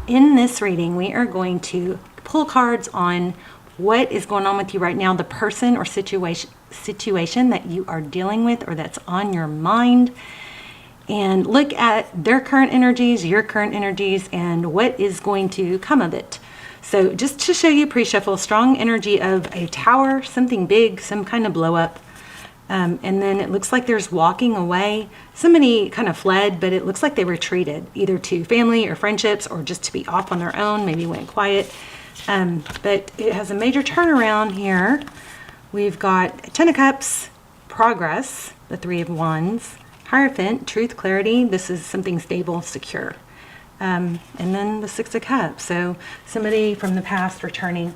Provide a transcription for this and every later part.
In this reading, we are going to pull cards on what is going on with you right now, the person or situation that you are dealing with or that's on your mind, and look at their current energies, your current energies, and what is going to come of it. So just to show you pre-shuffle, strong energy of a tower, something big, some kind of blow up. And then it looks like there's walking away. Somebody kind of fled, but it looks like they retreated, either to family or friendships or just to be off on their own, maybe went quiet. But it has a major turnaround here. We've got Ten of Cups, progress, the Three of Wands, Hierophant, truth, clarity. This is something stable, secure. And then the Six of Cups. So somebody from the past returning.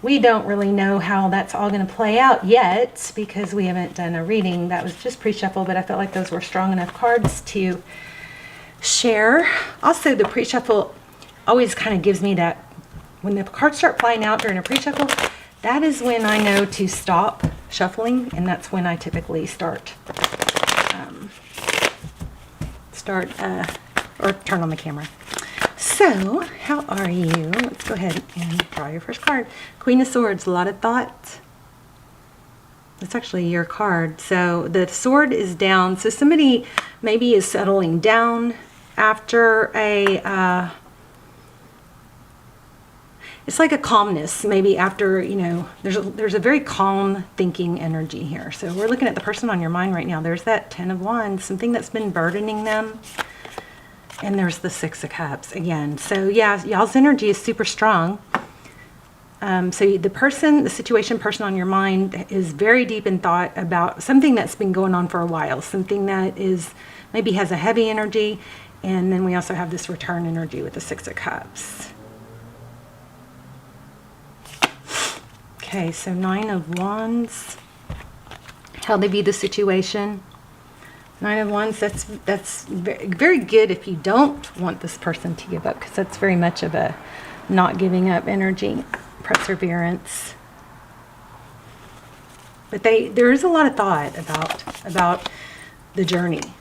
We don't really know how that's all going to play out yet because we haven't done a reading. That was just pre-shuffle, but I felt like those were strong enough cards to share. Also, the pre-shuffle always kind of gives me that, when the cards start flying out during a pre-shuffle, that is when I know to stop shuffling, and that's when I typically start or turn on the camera. So, how are you? Let's go ahead and draw your first card. Queen of Swords, a lot of thought. It's actually your card. So the sword is down. So somebody maybe is settling down after a, it's like a calmness, maybe after, you know, there's a very calm thinking energy here. So we're looking at the person on your mind right now. There's that Ten of Wands, something that's been burdening them. And there's the Six of Cups again. So yeah, y'all's energy is super strong. So the situation person on your mind is very deep in thought about something that's been going on for a while. Something that is maybe has a heavy energy. And then we also have this return energy with the Six of Cups. Okay, so Nine of Wands. How they view the situation. Nine of Wands, that's very good if you don't want this person to give up, because that's very much of a not giving up energy, perseverance. But there is a lot of thought about the journey.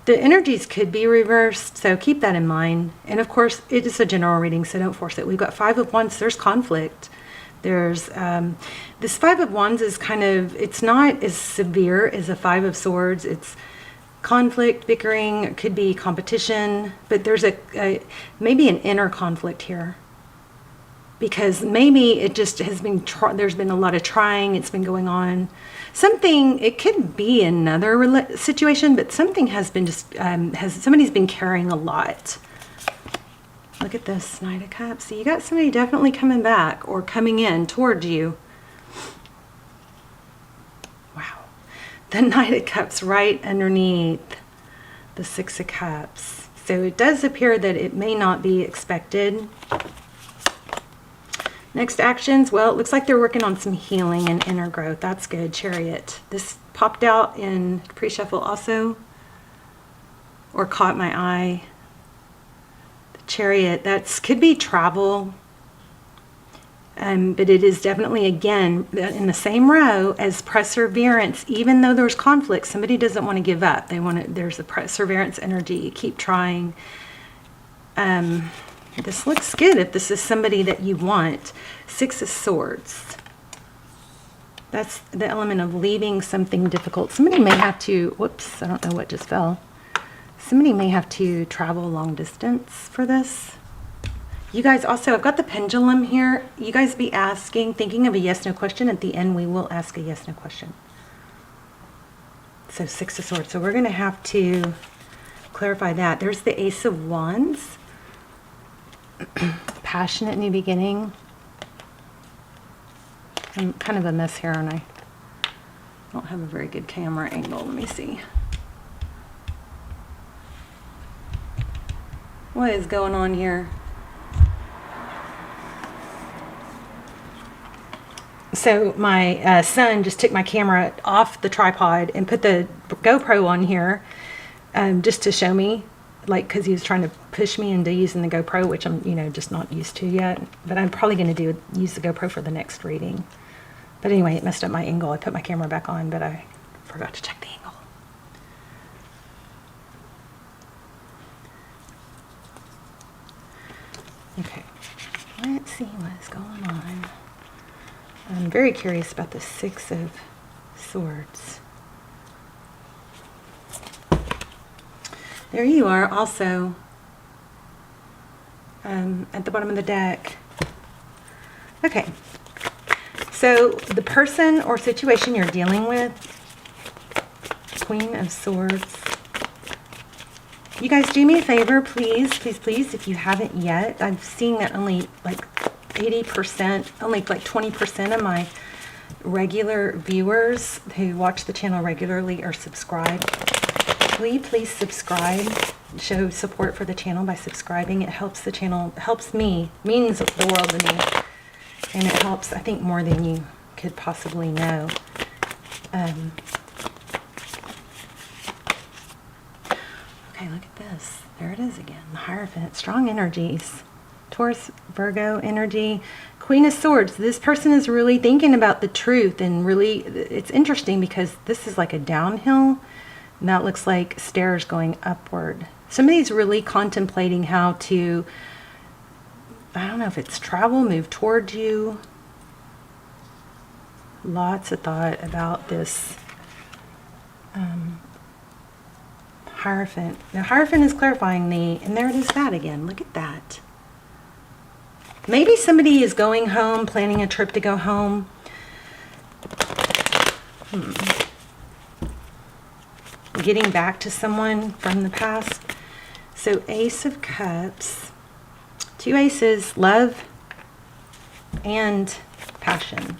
The energies could be reversed, so keep that in mind. And of course, it is a general reading, so don't force it. We've got Five of Wands, there's conflict. There's this Five of Wands is kind of, it's not as severe as a Five of Swords. It's conflict, bickering, it could be competition, but there's maybe an inner conflict here, because maybe it just has been there's been a lot of trying, it's been going on. Something, it could be another situation, but something has been just somebody's been carrying a lot. Look at this Knight of Cups. So you got somebody definitely coming back or coming in towards you. Wow. The Knight of Cups right underneath the Six of Cups. So it does appear that it may not be expected. Next actions. Well, it looks like they're working on some healing and inner growth. That's good. Chariot. This popped out in pre-shuffle also, or caught my eye. Chariot, that could be travel, but it is definitely, again, in the same row as perseverance. Even though there's conflict, somebody doesn't want to give up. There's a perseverance energy, keep trying. This looks good if this is somebody that you want. Six of Swords, that's the element of leaving something difficult. Somebody may have to, whoops, I don't know what just fell. Somebody may have to travel long distance for this. You guys also, I've got the pendulum here. You guys be asking, thinking of a yes/no question. At the end, we will ask a yes/no question. So Six of Swords. So we're going to have to clarify that. There's the Ace of Wands. Passionate new beginning. I'm kind of a mess here, aren't I? Don't have a very good camera angle. Let me see. What is going on here? So my son just took my camera off the tripod and put the GoPro on here just to show me, like, because he was trying to push me into using the GoPro, which I'm, just not used to yet. But I'm probably going to use the GoPro for the next reading. But anyway, it messed up my angle. I put my camera back on, but I forgot to check the angle. Okay, let's see what's going on. I'm very curious about the Six of Swords. There you are, also at the bottom of the deck. Okay, so the person or situation you're dealing with, Queen of Swords. You guys, do me a favor, please, please, please, if you haven't yet. I'm seeing that only like 80%, only like 20% of my regular viewers who watch the channel regularly are subscribed. Will you please subscribe? Show support for the channel by subscribing. It helps the channel, helps me, means the world to me. And it helps, I think, more than you could possibly know. Okay, look at this. There it is again. The Hierophant. Strong energies. Taurus, Virgo energy. Queen of Swords. This person is really thinking about the truth, and really, it's interesting because this is like a downhill, and that looks like stairs going upward. Somebody's really contemplating how to, I don't know if it's travel, move towards you. Lots of thought about this Hierophant. The Hierophant is clarifying and there it is, that again. Look at that. Maybe somebody is going home, planning a trip to go home. Getting back to someone from the past. So Ace of Cups. Two aces, love and passion.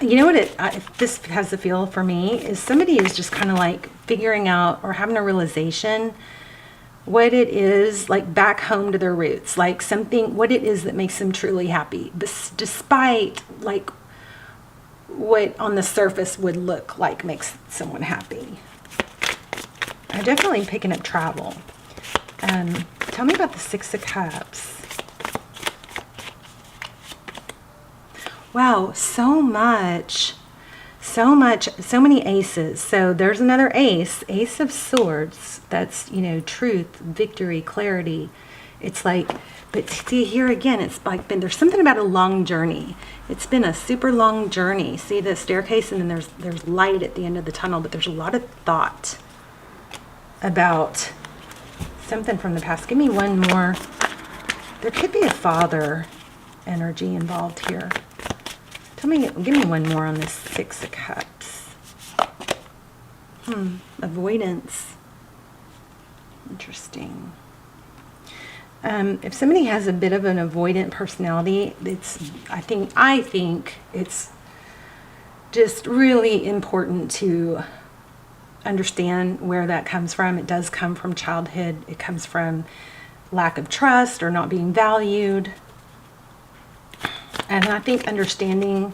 You know what this has the feel for me is somebody is just kind of like figuring out or having a realization what it is, like back home to their roots, like something, what it is that makes them truly happy, despite like what on the surface would look like makes someone happy. I'm definitely picking up travel. Tell me about the Six of Cups. Wow, so many aces. So there's another ace, Ace of Swords. That's, you know, truth, victory, clarity. It's like, but see here again, it's like there's something about a long journey. It's been a super long journey. See the staircase, and then there's light at the end of the tunnel, but there's a lot of thought about something from the past. Give me one more. There could be a father energy involved here. Give me one more on this Six of Cups. Avoidance. Interesting. If somebody has a bit of an avoidant personality, I think it's just really important to understand where that comes from. It does come from childhood. It comes from lack of trust or not being valued. And I think understanding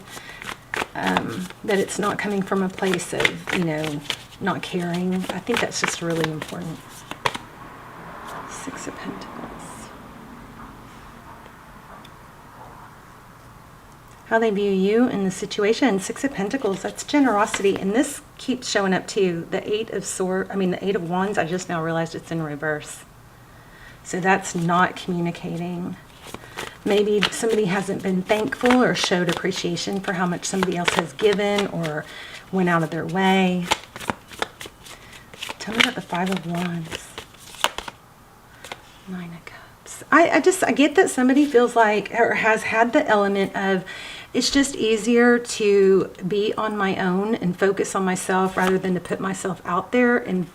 that it's not coming from a place of, you know, not caring. I think that's just really important. Six of Pentacles. How they view you in the situation. Six of Pentacles, that's generosity. And this keeps showing up too. The the Eight of Wands, I just now realized it's in reverse. So that's not communicating. Maybe somebody hasn't been thankful or showed appreciation for how much somebody else has given or went out of their way. Tell me about the Five of Wands. Nine of Cups. I get that somebody feels like or has had the element of it's just easier to be on my own and focus on myself rather than to put myself out there and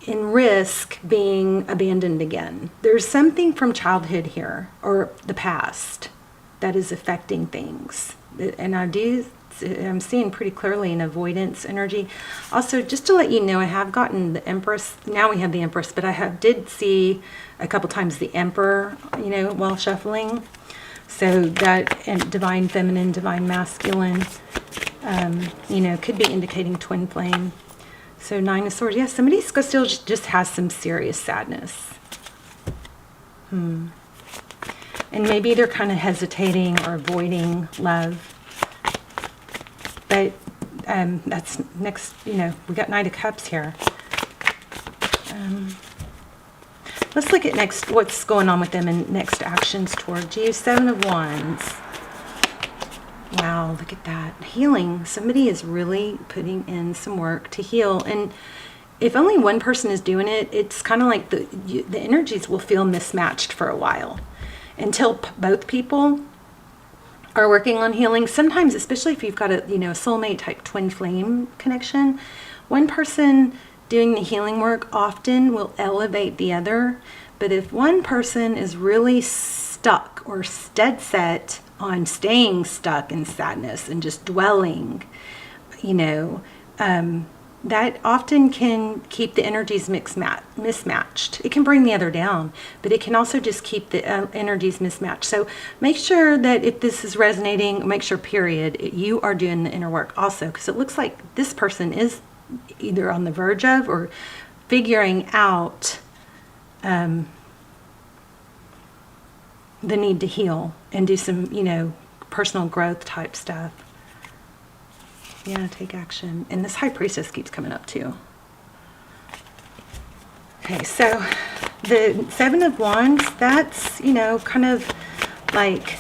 risk being abandoned again. There's something from childhood here or the past that is affecting things. And I'm seeing pretty clearly an avoidance energy. Also, just to let you know, I have gotten the Empress. Now we have the Empress, but I did see a couple times the Emperor, you know, while shuffling. So that and divine feminine, divine masculine, you know, could be indicating twin flame. So Nine of Swords. Yes, somebody still just has some serious sadness. And maybe they're kind of hesitating or avoiding love. But that's next, you know, we got Knight of Cups here. Let's look at next, what's going on with them and next actions towards you. 7 of Wands. Wow, look at that. Healing. Somebody is really putting in some work to heal. And if only one person is doing it, it's kind of like the energies will feel mismatched for a while until both people are working on healing. Sometimes, especially if you've got a soulmate type twin flame connection, one person doing the healing work often will elevate the other. But if one person is really stuck or dead set on staying stuck in sadness and just dwelling, that often can keep the energies mismatched. It can bring the other down, but it can also just keep the energies mismatched. So make sure that if this is resonating, make sure, period, you are doing the inner work also, because it looks like this person is either on the verge of or figuring out the need to heal and do some, personal growth type stuff. Yeah, take action. And this High Priestess keeps coming up too. Okay, so the 7 of Wands, that's, kind of like,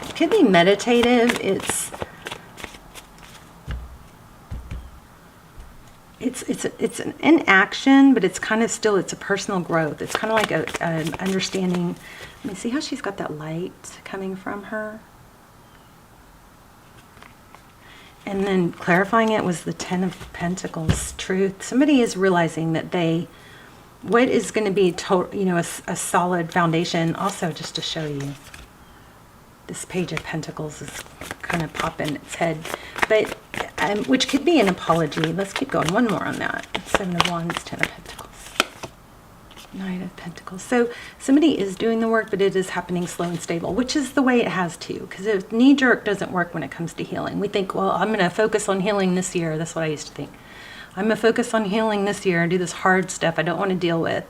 it could be meditative. It's an action, but it's kind of still, it's a personal growth. It's kind of like an understanding. Let me see how she's got that light coming from her. And then clarifying it was the 10 of Pentacles, truth. Somebody is realizing that what is going to be a solid foundation. Also, just to show you, this Page of Pentacles is kind of popping its head, but which could be an apology. Let's keep going. One more on that. 7 of Wands, 10 of Pentacles, Knight of Pentacles. So somebody is doing the work, but it is happening slow and stable, which is the way it has to, because if knee-jerk doesn't work when it comes to healing. We think, well, I'm going to focus on healing this year. That's what I used to think. I'm going to focus on healing this year and do this hard stuff I don't want to deal with.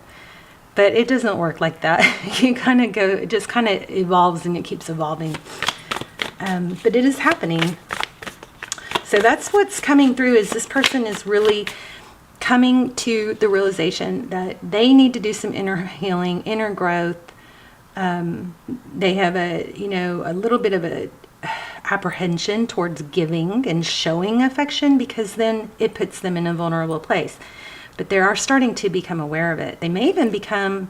But it doesn't work like that. You kind of go, it just kind of evolves and it keeps evolving. But it is happening. So that's what's coming through, is this person is really coming to the realization that they need to do some inner healing, inner growth. They have a little bit of a apprehension towards giving and showing affection, because then it puts them in a vulnerable place. But they are starting to become aware of it. They may even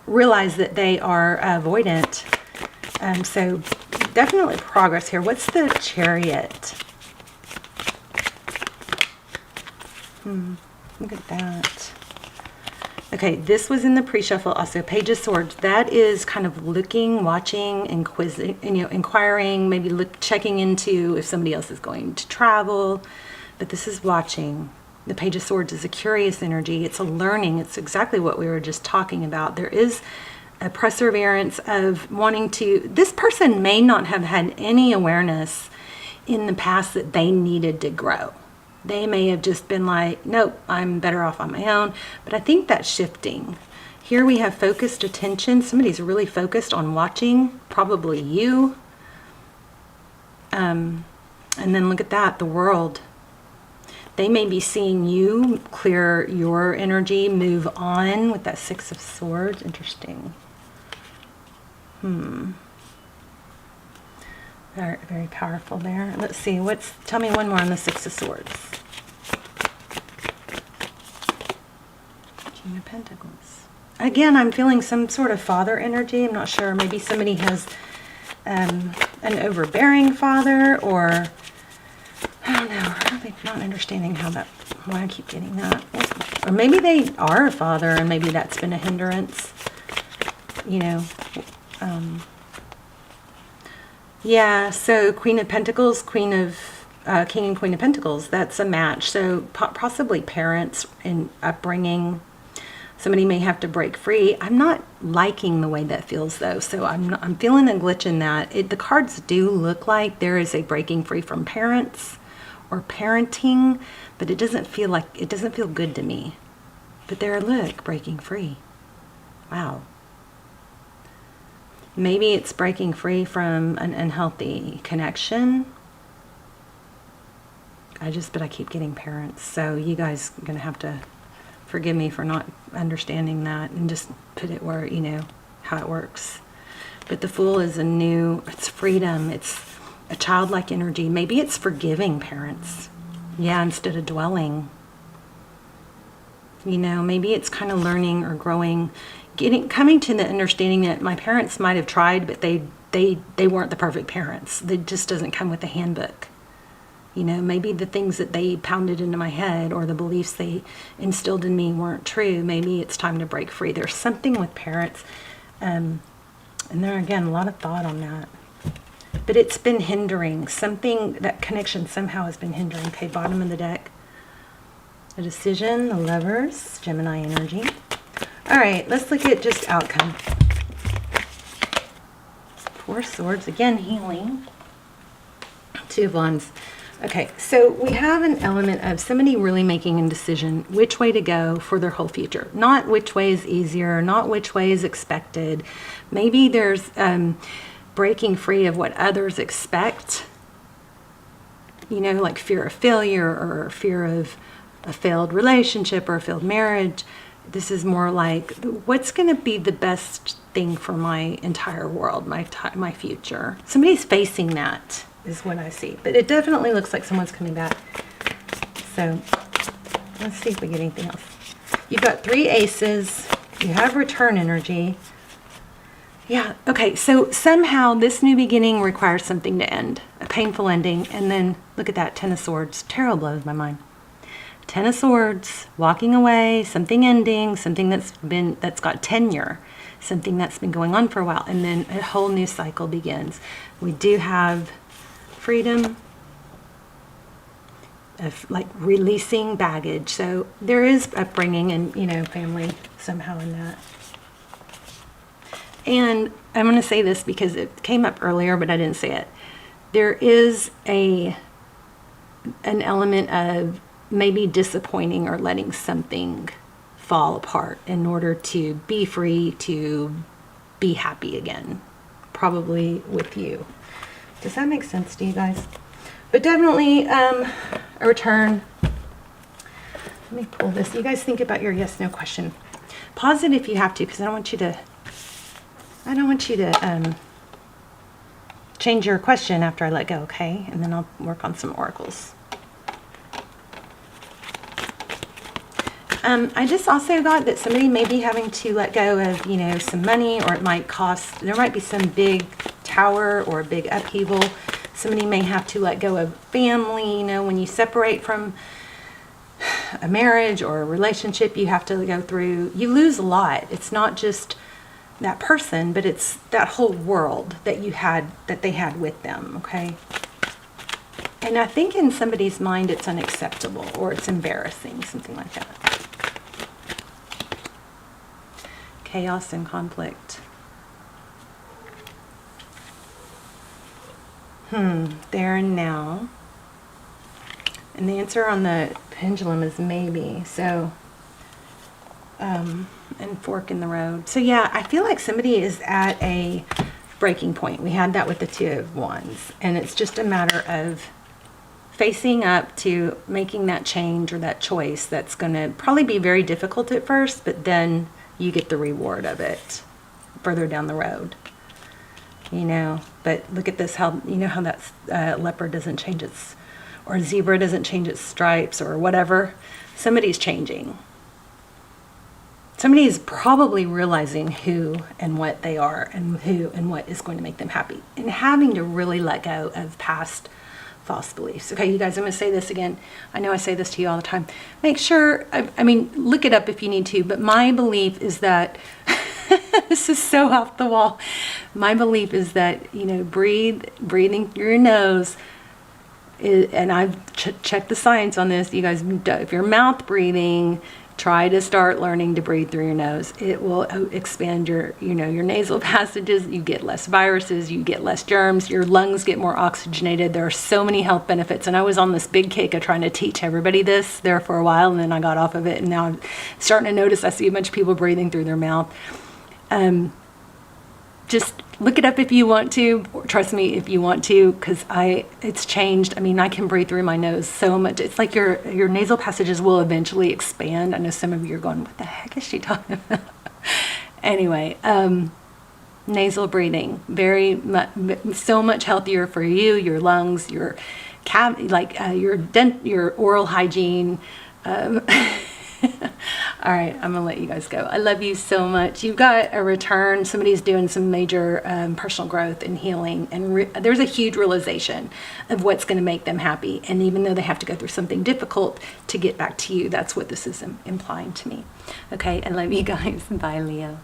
realize that they are avoidant. So definitely progress here. What's the Chariot? Look at that. Okay, this was in the pre-shuffle also. Page of Swords. That is kind of looking, watching, inquiring, maybe checking into if somebody else is going to travel. But this is watching. The Page of Swords is a curious energy. It's a learning. It's exactly what we were just talking about. There is a perseverance of wanting to. This person may not have had any awareness in the past that they needed to grow. They may have just been like, nope, I'm better off on my own. But I think that's shifting. Here we have focused attention. Somebody's really focused on watching, probably you. And then look at that, the World. They may be seeing you clear your energy, move on with that 6 of Swords. Interesting. Very, very powerful there. Let's see. Tell me one more on the 6 of Swords. King of Pentacles. Again, I'm feeling some sort of father energy. I'm not sure. Maybe somebody has an overbearing father, or I don't know. I'm really not understanding why I keep getting that. Or maybe they are a father, and maybe that's been a hindrance. Yeah, so Queen of Pentacles, King and Queen of Pentacles, that's a match. So possibly parents and upbringing. Somebody may have to break free. I'm not liking the way that feels, though, so I'm feeling a glitch in that. The cards do look like there is a breaking free from parents or parenting, but it doesn't feel good to me. But there, look, breaking free. Wow. Maybe it's breaking free from an unhealthy connection. But I keep getting parents. So you guys are going to have to Forgive me for not understanding that and just put it where, you know, how it works. But the Fool is it's freedom. It's a childlike energy. Maybe it's forgiving parents. Yeah, instead of dwelling. You know, maybe it's kind of learning or growing, coming to the understanding that my parents might have tried, but they weren't the perfect parents. That just doesn't come with the handbook. You know, maybe the things that they pounded into my head or the beliefs they instilled in me weren't true. Maybe it's time to break free. There's something with parents. And there, again, a lot of thought on that. But it's been hindering. Something, that connection somehow has been hindering. Okay, bottom of the deck. A decision, the Lovers, Gemini energy. All right, let's look at just outcome. Four Swords, again, healing. Two of Wands. Okay, so we have an element of somebody really making a decision which way to go for their whole future. Not which way is easier, not which way is expected. Maybe there's breaking free of what others expect. You know, like fear of failure or fear of a failed relationship or a failed marriage. This is more like, what's going to be the best thing for my entire world, my future? Somebody's facing that. Is what I see. But it definitely looks like someone's coming back. So let's see if we get anything else. You've got 3 aces. You have return energy. Yeah, okay. So somehow this new beginning requires something to end. A painful ending. And then look at that, 10 of Swords. Tarot blows my mind. 10 of Swords, walking away, something ending, something that's got tenure, something that's been going on for a while. And then a whole new cycle begins. We do have freedom, of like releasing baggage. So there is upbringing and, you know, family somehow in that. And I'm going to say this because it came up earlier, but I didn't say it. There is an element of maybe disappointing or letting something fall apart in order to be free, to be happy again, probably with you. Does that make sense to you guys? But definitely a return. Let me pull this. You guys think about your yes, no question. Pause it if you have to, because I don't want you to change your question after I let go, okay? And then I'll work on some oracles. I just also got that somebody may be having to let go of, you know, some money, or it might cost, there might be some big tower or a big upheaval. Somebody may have to let go of family. You know, when you separate from a marriage or a relationship, you have to go through, you lose a lot. It's not just that person, but it's that whole world that they had with them, okay? And I think in somebody's mind it's unacceptable or it's embarrassing, something like that. Chaos and conflict. There and now. And the answer on the pendulum is maybe. So, and fork in the road. So yeah, I feel like somebody is at a breaking point. We had that with the Two of Wands. And it's just a matter of facing up to making that change or that choice that's going to probably be very difficult at first, but then you get the reward of it further down the road. You know, but look at this, how, you know how that leopard doesn't change its, or zebra doesn't change its stripes or whatever. Somebody's changing. Somebody is probably realizing who and what they are and who and what is going to make them happy, and having to really let go of past false beliefs. Okay, you guys, I'm going to say this again. I know I say this to you all the time. Make sure, I mean, look it up if you need to, but my belief is that, this is so off the wall. My belief is that, you know, breathing through your nose, and I've checked the science on this. You guys, if you're mouth breathing, try to start learning to breathe through your nose. It will expand your, you know, your nasal passages. You get less viruses, you get less germs, your lungs get more oxygenated. There are so many health benefits. And I was on this big kick of trying to teach everybody this there for a while, and then I got off of it. And now I'm starting to notice I see a bunch of people breathing through their mouth. just look it up if you want to. Trust me if you want to, because it's changed. I mean, I can breathe through my nose so much. It's like your nasal passages will eventually expand. I know some of you are going, what the heck is she talking about? Anyway, nasal breathing, so much healthier for you, your lungs, your your oral hygiene. All right, I'm gonna let you guys go. I love you so much. You've got a return. Somebody's doing some major personal growth and healing, and there's a huge realization of what's going to make them happy. And even though they have to go through something difficult to get back to you, that's what this is implying to me. Okay, I love you guys. Bye, Leo.